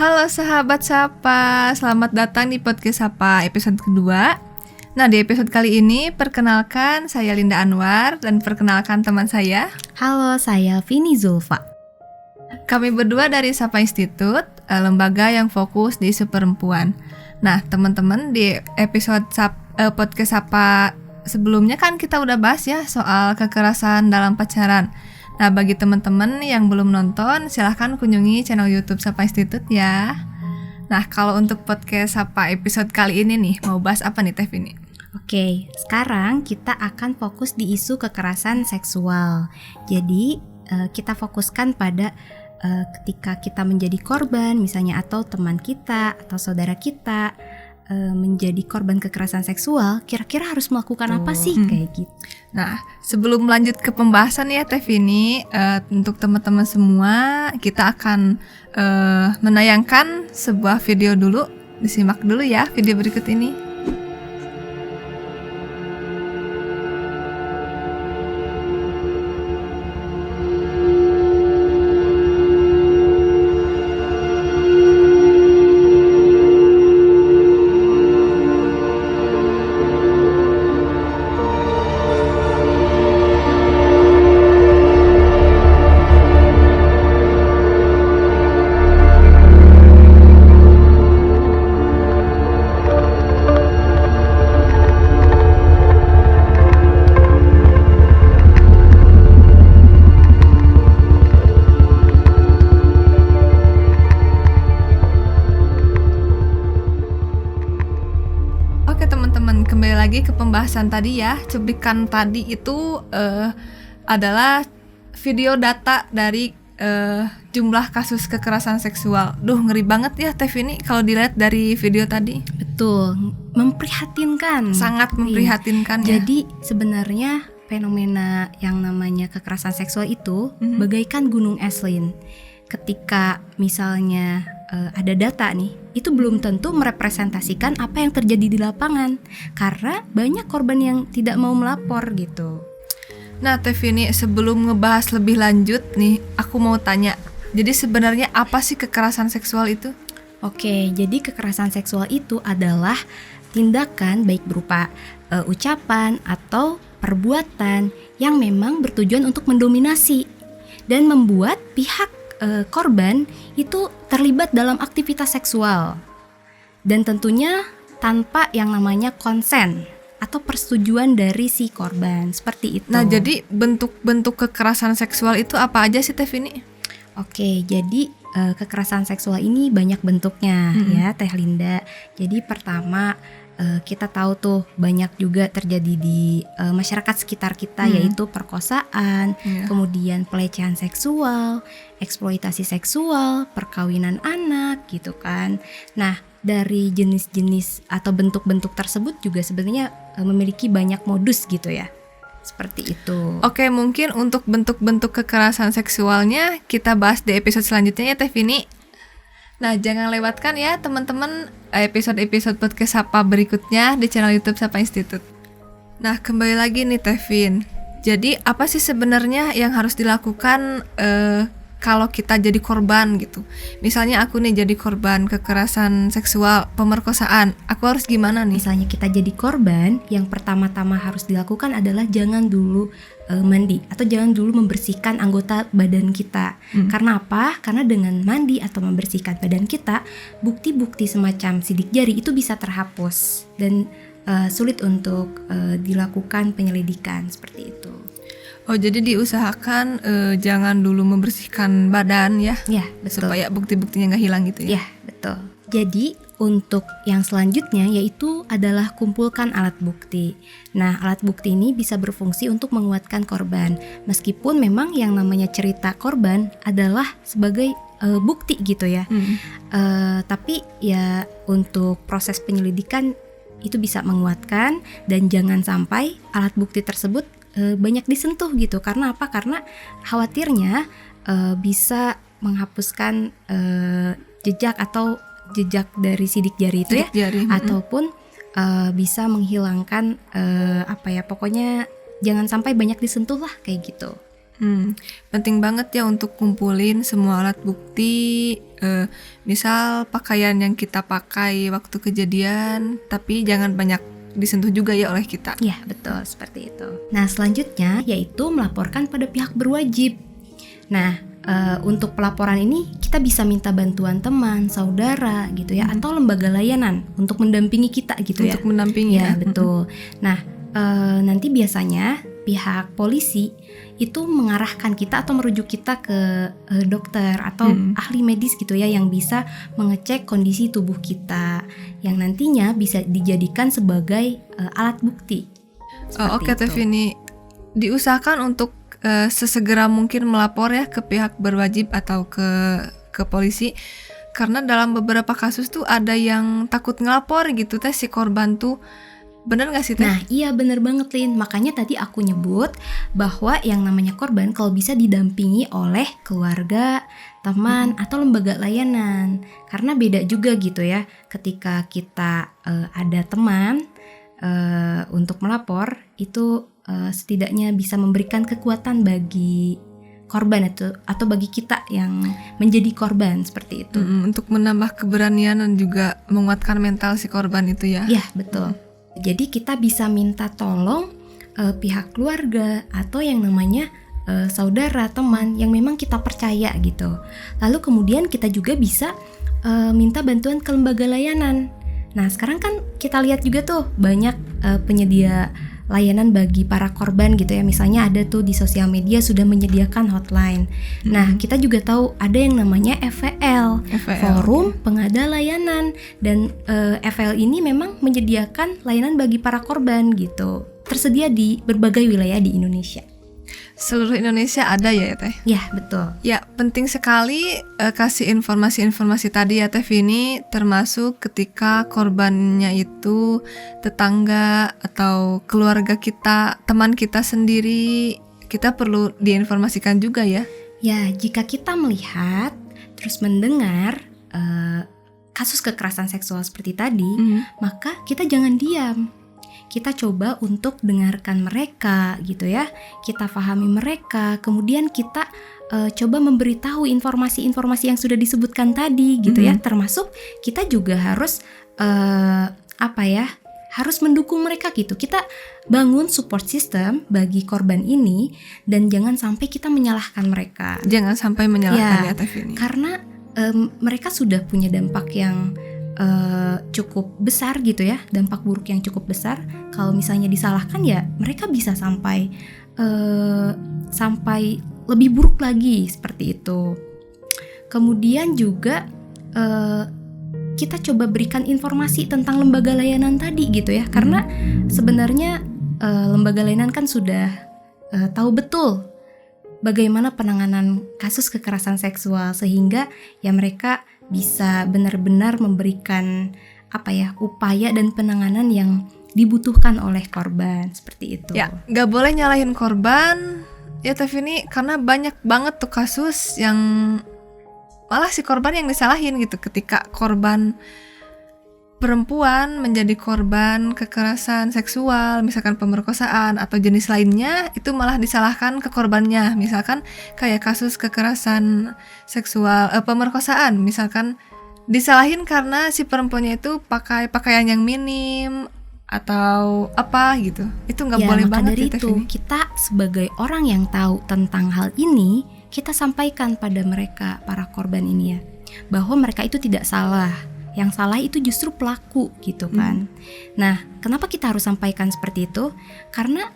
Halo sahabat Sapa, selamat datang di podcast Sapa episode kedua. Nah, di episode kali ini perkenalkan saya Linda Anwar dan perkenalkan teman saya. Halo, saya Vini Zulfa. Kami berdua dari Sapa Institute, lembaga yang fokus di isu perempuan. Nah, teman-teman, di episode podcast Sapa sebelumnya kan kita udah bahas ya soal kekerasan dalam pacaran. Nah, bagi teman-teman yang belum nonton, silahkan kunjungi channel YouTube Sapa Institute ya. Nah, kalau untuk podcast Sapa episode kali ini nih, mau bahas apa nih Teh Vini? Oke, sekarang kita akan fokus di isu kekerasan seksual. Jadi, kita fokuskan pada ketika kita menjadi korban, misalnya atau teman kita atau saudara kita menjadi korban kekerasan seksual, kira-kira harus melakukan apa sih kayak gitu. Nah, sebelum lanjut ke pembahasan ya Teh Vini, untuk teman-teman semua kita akan menayangkan sebuah video dulu. Disimak dulu ya video berikut ini. Kembali lagi ke pembahasan tadi ya. Cuplikan tadi itu adalah video data dari jumlah kasus kekerasan seksual. Duh, ngeri banget ya Teh Vini kalau dilihat dari video tadi. Betul, memprihatinkan. Sangat memprihatinkan ya. Jadi sebenarnya fenomena yang namanya kekerasan seksual itu bagaikan gunung es, Lin. Ketika misalnya ada data nih, itu belum tentu merepresentasikan apa yang terjadi di lapangan, karena banyak korban yang tidak mau melapor gitu. Nah Teh Vini, sebelum ngebahas lebih lanjut nih, aku mau tanya, jadi sebenarnya apa sih kekerasan seksual itu? Oke, jadi kekerasan seksual itu adalah tindakan baik berupa ucapan atau perbuatan yang memang bertujuan untuk mendominasi dan membuat pihak korban itu terlibat dalam aktivitas seksual, dan tentunya tanpa yang namanya konsen atau persetujuan dari si korban, seperti itu. Nah, jadi bentuk-bentuk kekerasan seksual itu apa aja sih Teh Vini? Oke, jadi kekerasan seksual ini banyak bentuknya ya Teh Linda. Jadi pertama, kita tahu tuh banyak juga terjadi di masyarakat sekitar kita, yaitu perkosaan, kemudian pelecehan seksual, eksploitasi seksual, perkawinan anak gitu kan. Nah, dari jenis-jenis atau bentuk-bentuk tersebut juga sebenarnya memiliki banyak modus gitu ya. Seperti itu. Oke, mungkin untuk bentuk-bentuk kekerasan seksualnya kita bahas di episode selanjutnya ya Teh Vini. Nah, jangan lewatkan ya teman-teman episode-episode podcast Sapa berikutnya di channel YouTube Sapa Institute. Nah, kembali lagi nih Teh Vin. Jadi apa sih sebenarnya yang harus dilakukan kalau kita jadi korban gitu? Misalnya aku nih jadi korban kekerasan seksual, pemerkosaan, aku harus gimana nih? Misalnya kita jadi korban, yang pertama-tama harus dilakukan adalah jangan dulu mandi atau jangan dulu membersihkan anggota badan kita. Karena apa? Karena dengan mandi atau membersihkan badan kita, bukti-bukti semacam sidik jari itu bisa terhapus dan sulit untuk dilakukan penyelidikan seperti itu. Oh, jadi diusahakan jangan dulu membersihkan badan ya? Ya, betul. Supaya bukti-buktinya nggak hilang gitu ya? Ya, betul. Jadi untuk yang selanjutnya yaitu adalah kumpulkan alat bukti. Nah, alat bukti ini bisa berfungsi untuk menguatkan korban, meskipun memang yang namanya cerita korban adalah sebagai bukti gitu ya. Tapi ya untuk proses penyelidikan itu bisa menguatkan, dan jangan sampai alat bukti tersebut banyak disentuh gitu. Karena apa? Karena khawatirnya bisa menghapuskan jejak dari sidik jari itu ataupun bisa menghilangkan pokoknya jangan sampai banyak disentuh lah kayak gitu. Penting banget ya untuk kumpulin semua alat bukti, misal pakaian yang kita pakai waktu kejadian, tapi jangan banyak disentuh juga ya oleh kita. Ya, betul, seperti itu. Nah, selanjutnya yaitu melaporkan pada pihak berwajib. Nah, untuk pelaporan ini kita bisa minta bantuan teman, saudara gitu ya, atau lembaga layanan untuk mendampingi kita gitu ya. Untuk mendampingi Ya, betul. Nah, nanti biasanya pihak polisi itu mengarahkan kita atau merujuk kita ke dokter atau ahli medis gitu ya, yang bisa mengecek kondisi tubuh kita, yang nantinya bisa dijadikan sebagai alat bukti. Oke, Tevini, diusahakan untuk sesegera mungkin melapor ya ke pihak berwajib atau ke polisi, karena dalam beberapa kasus tuh ada yang takut ngelapor gitu teh si korban tuh. Bener gak sih Teh? Nah, iya bener banget Lin. Makanya tadi aku nyebut bahwa yang namanya korban kalau bisa didampingi oleh keluarga, teman, atau lembaga layanan. Karena beda juga gitu ya, ketika kita ada teman untuk melapor, itu setidaknya bisa memberikan kekuatan bagi korban atau bagi kita yang menjadi korban seperti itu. Untuk menambah keberanian dan juga menguatkan mental si korban itu ya. Iya, betul. Jadi kita bisa minta tolong pihak keluarga atau yang namanya saudara, teman yang memang kita percaya gitu. Lalu kemudian kita juga bisa minta bantuan ke lembaga layanan. Nah, sekarang kan kita lihat juga tuh banyak penyedia layanan bagi para korban gitu ya. Misalnya ada tuh di sosial media sudah menyediakan hotline. Nah, kita juga tahu ada yang namanya FVL. Forum Pengada Layanan. Dan FVL ini memang menyediakan layanan bagi para korban gitu. Tersedia di berbagai wilayah di Indonesia. Seluruh Indonesia ada ya Teh? Ya, betul. Ya, penting sekali kasih informasi-informasi tadi ya Teh Vini, termasuk ketika korbannya itu tetangga atau keluarga kita, teman kita sendiri, kita perlu diinformasikan juga ya. Ya, jika kita melihat terus mendengar kasus kekerasan seksual seperti tadi, maka kita jangan diam. Kita coba untuk dengarkan mereka gitu ya, kita pahami mereka, kemudian kita coba memberitahu informasi-informasi yang sudah disebutkan tadi gitu ya, termasuk kita juga harus harus mendukung mereka gitu. Kita bangun support system bagi korban ini dan jangan sampai kita menyalahkan mereka. Jangan sampai menyalahkan ya Teh Vini. Karena mereka sudah punya dampak yang cukup besar gitu ya, dampak buruk yang cukup besar. Kalau misalnya disalahkan ya mereka bisa sampai lebih buruk lagi seperti itu. Kemudian juga kita coba berikan informasi tentang lembaga layanan tadi gitu ya, karena sebenarnya lembaga layanan kan sudah tahu betul bagaimana penanganan kasus kekerasan seksual, sehingga ya mereka bisa benar-benar memberikan upaya dan penanganan yang dibutuhkan oleh korban seperti itu. Ya, nggak boleh nyalahin korban ya Teh Vini, karena banyak banget tuh kasus yang malah si korban yang disalahin gitu. Ketika korban perempuan menjadi korban kekerasan seksual, misalkan pemerkosaan atau jenis lainnya, itu malah disalahkan ke korbannya. Misalkan kayak kasus kekerasan seksual, pemerkosaan, misalkan disalahin karena si perempuannya itu pakai pakaian yang minim atau apa gitu. Itu nggak boleh banget dari itu kita sebagai orang yang tahu tentang hal ini, kita sampaikan pada mereka, para korban ini ya, bahwa mereka itu tidak salah. Yang salah itu justru pelaku gitu kan. Nah, kenapa kita harus sampaikan seperti itu? Karena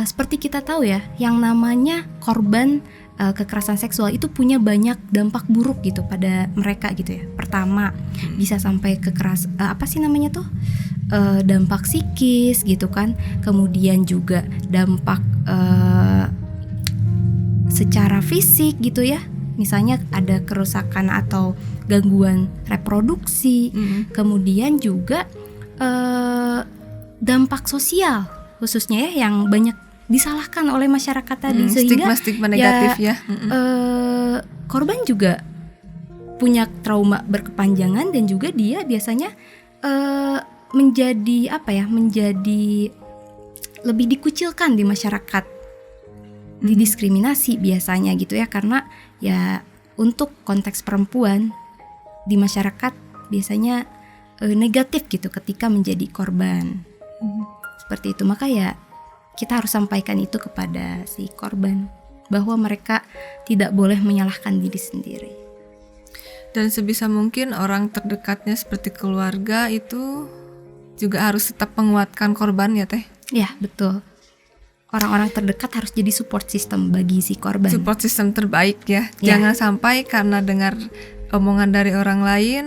seperti kita tahu ya, yang namanya korban kekerasan seksual itu punya banyak dampak buruk gitu pada mereka gitu ya. Pertama, bisa sampai dampak psikis gitu kan. Kemudian juga dampak secara fisik gitu ya. Misalnya ada kerusakan atau gangguan reproduksi, kemudian juga dampak sosial khususnya ya yang banyak disalahkan oleh masyarakat tadi, sehingga stigma negatif ya. Korban juga punya trauma berkepanjangan dan juga dia biasanya menjadi lebih dikucilkan di masyarakat didiskriminasi biasanya gitu ya, karena ya untuk konteks perempuan di masyarakat biasanya negatif gitu ketika menjadi korban. Seperti itu. Maka ya kita harus sampaikan itu kepada si korban, bahwa mereka tidak boleh menyalahkan diri sendiri. Dan sebisa mungkin orang terdekatnya seperti keluarga itu juga harus tetap menguatkan korban ya Teh. Ya, betul. Orang-orang terdekat harus jadi support system bagi si korban. Support system terbaik ya. Ya. Jangan sampai karena dengar omongan dari orang lain,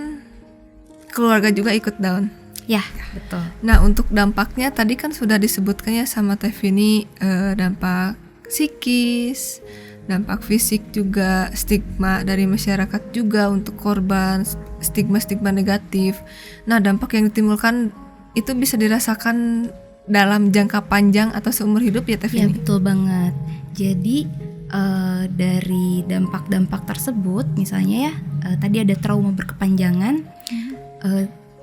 keluarga juga ikut down. Ya, betul. Nah, untuk dampaknya tadi kan sudah disebutkannya sama Teh Vini, dampak psikis, dampak fisik juga, stigma dari masyarakat juga untuk korban, stigma-stigma negatif. Nah, dampak yang ditimbulkan itu bisa dirasakan dalam jangka panjang atau seumur hidup ya Teh Ya, Vini? betul banget. Jadi dari dampak-dampak tersebut, misalnya ya, tadi ada trauma berkepanjangan.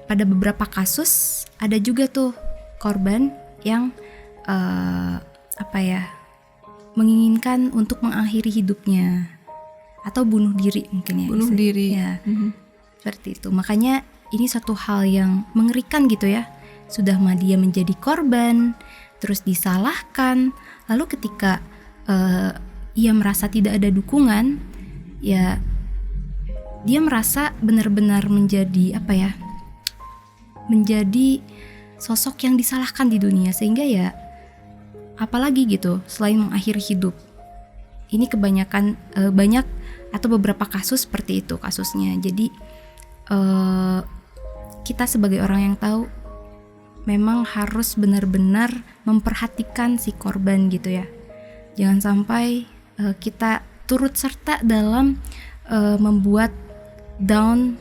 Pada beberapa kasus ada juga tuh korban yang menginginkan untuk mengakhiri hidupnya atau bunuh diri mungkin ya. Bunuh diri. Ya, seperti itu. Makanya ini satu hal yang mengerikan gitu ya. Sudah mah dia menjadi korban, terus disalahkan, lalu ketika ia merasa tidak ada dukungan, ya dia merasa benar-benar menjadi menjadi sosok yang disalahkan di dunia, sehingga ya apalagi gitu selain mengakhiri hidup. Ini kebanyakan banyak atau beberapa kasus seperti itu kasusnya. Jadi kita sebagai orang yang tahu memang harus benar-benar memperhatikan si korban gitu ya. Jangan sampai kita turut serta dalam membuat down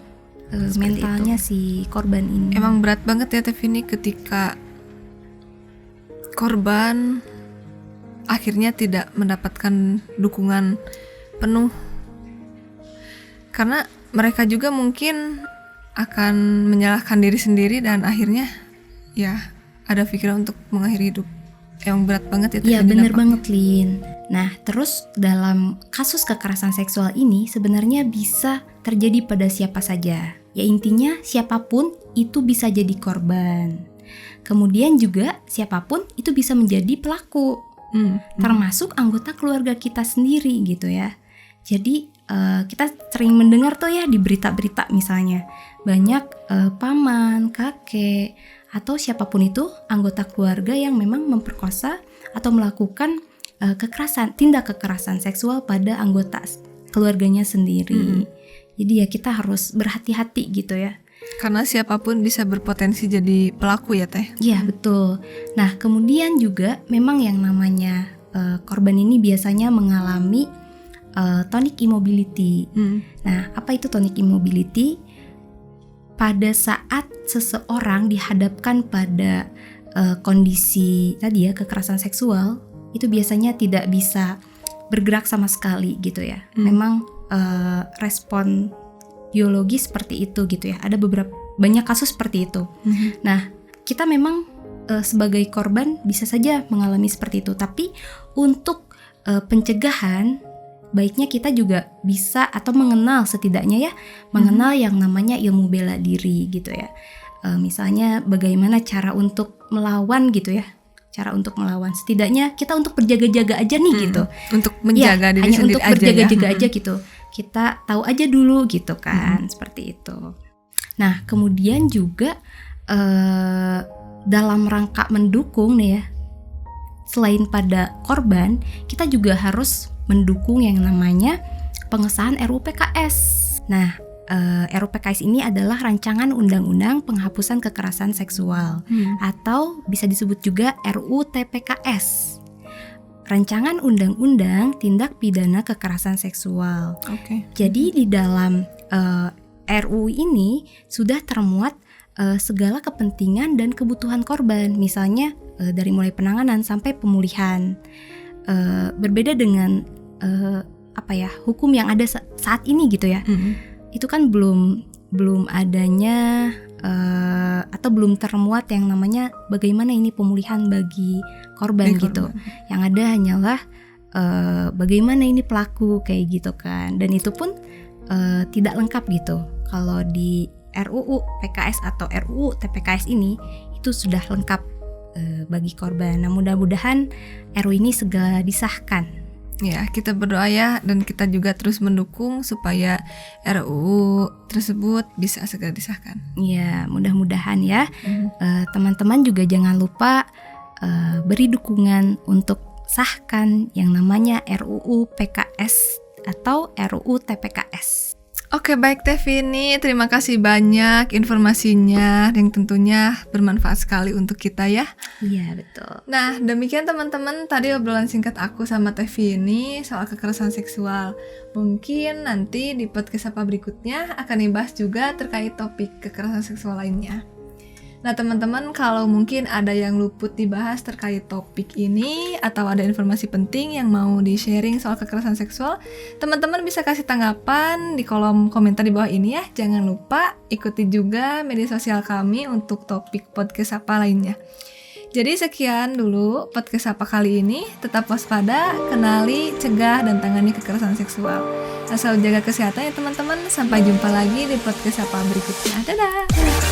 mentalnya si korban ini. Emang berat banget ya Teh Vini ketika korban akhirnya tidak mendapatkan dukungan penuh, karena mereka juga mungkin akan menyalahkan diri sendiri dan akhirnya ya ada pikiran untuk mengakhiri hidup. Emang berat banget ya Teh Iya, Vini bener dampaknya. banget Lin. Nah, terus dalam kasus kekerasan seksual ini sebenarnya bisa terjadi pada siapa saja. Ya intinya siapapun itu bisa jadi korban. Kemudian juga siapapun itu bisa menjadi pelaku. Termasuk anggota keluarga kita sendiri gitu ya. Jadi kita sering mendengar tuh ya di berita-berita misalnya banyak paman, kakek, atau siapapun itu anggota keluarga yang memang memperkosa atau melakukan tindak kekerasan seksual pada anggota keluarganya sendiri. Jadi ya kita harus berhati-hati gitu ya. Karena siapapun bisa berpotensi jadi pelaku ya Teh. Iya, betul. Nah, kemudian juga memang yang namanya korban ini biasanya mengalami tonic immobility. Nah, apa itu tonic immobility? Pada saat seseorang dihadapkan pada kondisi tadi ya kekerasan seksual, itu biasanya tidak bisa bergerak sama sekali gitu ya. Memang respon biologis seperti itu gitu ya. Ada banyak kasus seperti itu. Nah, kita memang sebagai korban bisa saja mengalami seperti itu. Tapi untuk pencegahan, baiknya kita juga bisa atau mengenal setidaknya ya, mengenal yang namanya ilmu bela diri gitu ya. Misalnya bagaimana cara untuk melawan gitu ya. Cara untuk melawan, setidaknya kita untuk berjaga-jaga aja nih gitu. Untuk menjaga diri hanya sendiri untuk aja berjaga-jaga ya. aja gitu. Kita tahu aja dulu gitu kan, seperti itu. Nah, kemudian juga dalam rangka mendukung nih ya, selain pada korban, kita juga harus mendukung yang namanya pengesahan RUU PKS. Nah, RUU PKS ini adalah rancangan undang-undang penghapusan kekerasan seksual atau bisa disebut juga RUU TPKS. Rancangan Undang-Undang Tindak Pidana Kekerasan Seksual. Jadi di dalam RUU ini sudah termuat segala kepentingan dan kebutuhan korban, misalnya dari mulai penanganan sampai pemulihan. Berbeda dengan hukum yang ada saat ini gitu ya. Itu kan belum adanya atau belum termuat yang namanya bagaimana ini pemulihan bagi korban gitu. Yang ada hanyalah bagaimana ini pelaku kayak gitu kan. Dan itu pun tidak lengkap gitu. Kalau di RUU PKS atau RUU TPKS ini itu sudah lengkap bagi korban. Nah, mudah-mudahan RUU ini segera disahkan. Ya, kita berdoa ya, dan kita juga terus mendukung supaya RUU tersebut bisa segera disahkan. Ya, mudah-mudahan ya. Teman-teman juga jangan lupa beri dukungan untuk sahkan yang namanya RUU PKS atau RUU TPKS. Oke, baik Teh Vini, terima kasih banyak informasinya yang tentunya bermanfaat sekali untuk kita ya. Iya, betul. Nah, demikian teman-teman tadi obrolan singkat aku sama Teh Vini soal kekerasan seksual. Mungkin nanti di podcast apa berikutnya akan dibahas juga terkait topik kekerasan seksual lainnya. Nah, teman-teman, kalau mungkin ada yang luput dibahas terkait topik ini atau ada informasi penting yang mau di-sharing soal kekerasan seksual, teman-teman bisa kasih tanggapan di kolom komentar di bawah ini ya. Jangan lupa ikuti juga media sosial kami untuk topik podcast apa lainnya. Jadi sekian dulu podcast apa kali ini. Tetap waspada, kenali, cegah, dan tangani kekerasan seksual. Asal jaga kesehatan ya teman-teman. Sampai jumpa lagi di podcast apa berikutnya. Dadah!